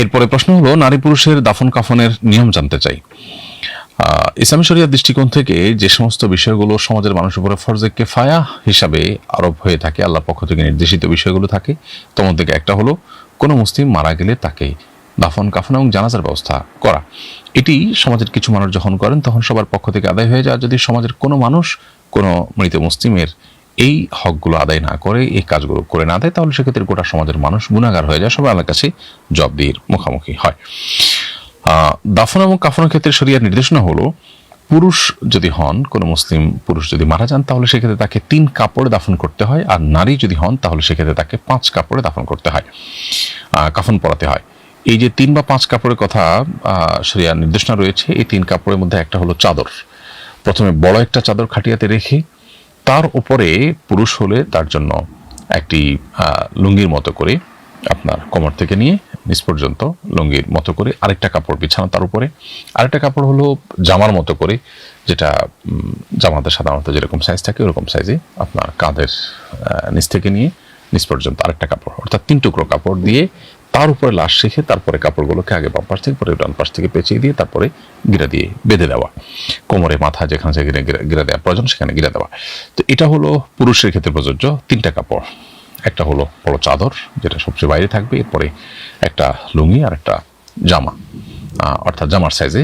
এরপরে প্রশ্ন হলো, নারী পুরুষের দাফন কাফনের নিয়ম জানতে চাই। ইসলামী শরিয়ার দৃষ্টিকোণ থেকে যে সমস্ত বিষয়গুলো সমাজের মানুষের উপরে ফরজে কিফায়া হিসাবে আরোপ হয়ে থাকে, আল্লাহর পক্ষ থেকে নির্দেশিত বিষয়গুলো থাকে, তোমার থেকে একটা হলো কোনো মুসলিম মারা গেলে তাকে দাফন কাফন এবং জানাজার ব্যবস্থা করা। এটি সমাজের কিছু মানুষ যখন করেন তখন সবার পক্ষ থেকে আদায় হয়ে যায়। যদি সমাজের কোনো মানুষ কোনো মৃত মুসলিমের এই হকগুলো আদায় না করে, এই কাজগুলো করে না দেয়, তাহলে সেক্ষেত্রে গোটা সমাজের মানুষ গুনাহগার হয়ে যায়, সবাই আল্লাহর কাছে জবাবদিহির মুখোমুখি হয়। দাফন এবং কাফনের ক্ষেত্রে শরিয়ার নির্দেশনা হলো, পুরুষ যদি হন, কোনো মুসলিম পুরুষ যদি মারা যান তাহলে সেক্ষেত্রে তাকে 3 কাপড়ে দাফন করতে হয়, আর নারী যদি হন তাহলে সেক্ষেত্রে তাকে 5 কাপড়ে দাফন করতে হয়, কাফন পরাতে হয়। এই যে 3 বা 5 কাপড়ের কথা শরিয়ার নির্দেশনা রয়েছে, এই 3 কাপড়ের মধ্যে একটা হলো চাদর। প্রথমে বড় একটা চাদর খাটিয়াতে রেখে তার উপরে পুরুষ হলে তার জন্য একটি লুঙ্গির মতো করে আপনার কোমর থেকে নিয়ে নিচ পর্যন্ত লুঙ্গির মতো করে আরেকটা কাপড় বিছানো, তার উপরে আরেকটা কাপড় হলো জামার মতো করে, যেটা জামাতে সাধারণত যেরকম সাইজ থাকে ওরকম সাইজে আপনার কাঁধের নিচ থেকে নিয়ে নিচ পর্যন্ত আরেকটা কাপড়, অর্থাৎ 3 টুকরো কাপড় দিয়ে তার উপরে লাশ রেখে তারপরে কাপড়গুলোকে আগে বাম পাশ থেকে পরে ডান পাশ থেকে পেঁচিয়ে দিয়ে তারপরে গিরা দিয়ে বেঁধে দেওয়া, কোমরে মাথা যেখানে যেখানে গিরা দেওয়া প্রয়োজন সেখানে গিরা দেওয়া। তো এটা হলো পুরুষের ক্ষেত্রে প্রযোজ্য 3টা কাপড়। একটা হলো বড় চাদর, যেটা সবচেয়ে বাইরে থাকবে, এরপরে একটা লুঙ্গি আর একটা জামা, অর্থাৎ জামার সাইজে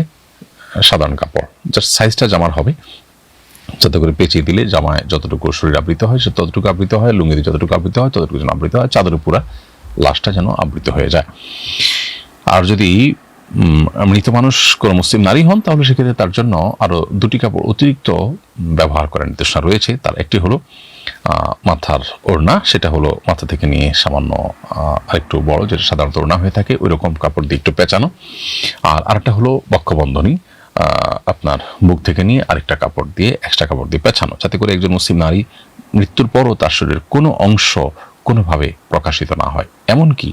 সাধারণ কাপড়, জাস্ট সাইজটা জামার হবে, যাতে করে পেঁচিয়ে দিলে জামায় যতটুকু শরীর আবৃত হয় সে ততটুকু আবৃত হয়, লুঙ্গিতে যতটুকু আবৃত হয় ততটুকু যেন আবৃত হয়, চাদরের পুরা লাশটা যেন আবৃত হয়ে যায়। আর যদি মৃত মানুষ কোনো মুসলিম নারী হন তাহলে সেক্ষেত্রে তার জন্য আরো 2টি কাপড় অতিরিক্ত ব্যবহার করার নির্দেশনা রয়েছে। তার একটি হলো মাথার ওড়না, সেটা হলো মাথা থেকে নিয়ে সামান্য আরেকটু বড়, যেটা সাধারণত ওড়না হয়ে থাকে, ওই রকম কাপড় দিয়ে একটু পেঁচানো। আর আরেকটা হলো বক্ষবন্ধনী, আপনার বুক থেকে নিয়ে আরেকটা কাপড় দিয়ে এক্সট্রা কাপড় দিয়ে পেঁচানো, যাতে করে একজন মুসলিম নারী মৃত্যুর পরও তার শরীরের কোনো অংশ কোনোভাবে প্রকাশিত না হয়। এমনকি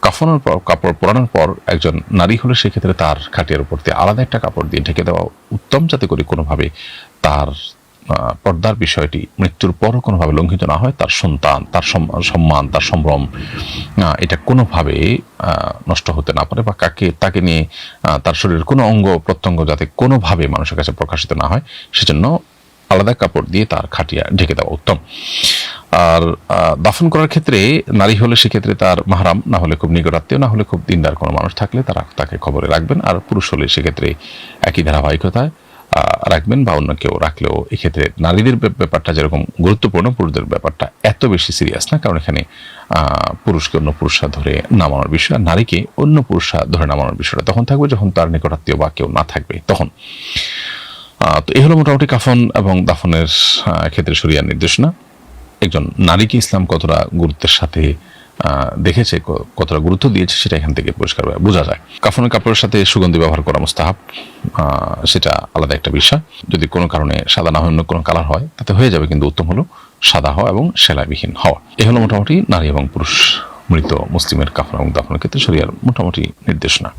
কাফনের পর, কাপড় পরানোর পর একজন নারী হলে সেক্ষেত্রে তার খাটিয়ার উপর দিয়ে আলাদা একটা কাপড় দিয়ে ঢেকে দেওয়া উত্তম, যাতে করে কোনোভাবে তার পর্দার বিষয়টি মৃত্যুর পরও কোনোভাবে লঙ্ঘিত না হয়, তার সন্তান, তার সম্মান, তার সম্ভ্রম এটা কোনোভাবে নষ্ট হতে না পারে, বা তাকে নিয়ে তার শরীরের কোনো অঙ্গ প্রত্যঙ্গ যাতে কোনোভাবে মানুষের কাছে প্রকাশিত না হয়, সেজন্য আলাদা কাপড় দিয়ে তার খাটিয়া ঢেকে দেওয়া উত্তম। আর দাফন করার ক্ষেত্রে নারী হলে সেক্ষেত্রে তার মাহরাম, না হলে খুব নিকটাত্মীয়, না হলে খুব দিনদার কোনো মানুষ থাকলে তারা তাকে খবরে রাখবেন। আর পুরুষ হলে সেক্ষেত্রে একই ধারাবাহিকতায় রাখবেন, বা অন্য কেউ রাখলেও এক্ষেত্রে নারীদের ব্যাপারটা যেরকম গুরুত্বপূর্ণ, পুরুষদের ব্যাপারটা এত বেশি সিরিয়াস না, কারণ এখানে পুরুষকে অন্য পুরুষরা ধরে নামানোর বিষয়, আর নারীকে অন্য পুরুষরা ধরে নামানোর বিষয়টা তখন থাকবে যখন তার নিকটাত্মীয় বা কেউ না থাকবে তখন। তো এই হলো মোটামুটি কাফন এবং দাফনের ক্ষেত্রে শরিয়ার নির্দেশনা। একজন নারীকে ইসলাম কতটা গুরুত্বের সাথে দেখেছে, কতটা গুরুত্ব দিয়েছে, সেটা এখান থেকে পরিষ্কারভাবে বোঝা যায়। কাফনের কাপড়ের সাথে সুগন্ধি ব্যবহার করা মুস্তাহাব, সেটা আলাদা একটা বিষয়। যদি কোনো কারণে সাদা না হয় অন্য কোনো কালার হয় তাতে হয়ে যাবে, কিন্তু উত্তম হলো সাদা হওয়া এবং সেলাইবিহীন হওয়া। এ হলো মোটামুটি নারী এবং পুরুষ মৃত মুসলিমের কাফন এবং দাফনের ক্ষেত্রে শরিয়ার মোটামুটি নির্দেশনা।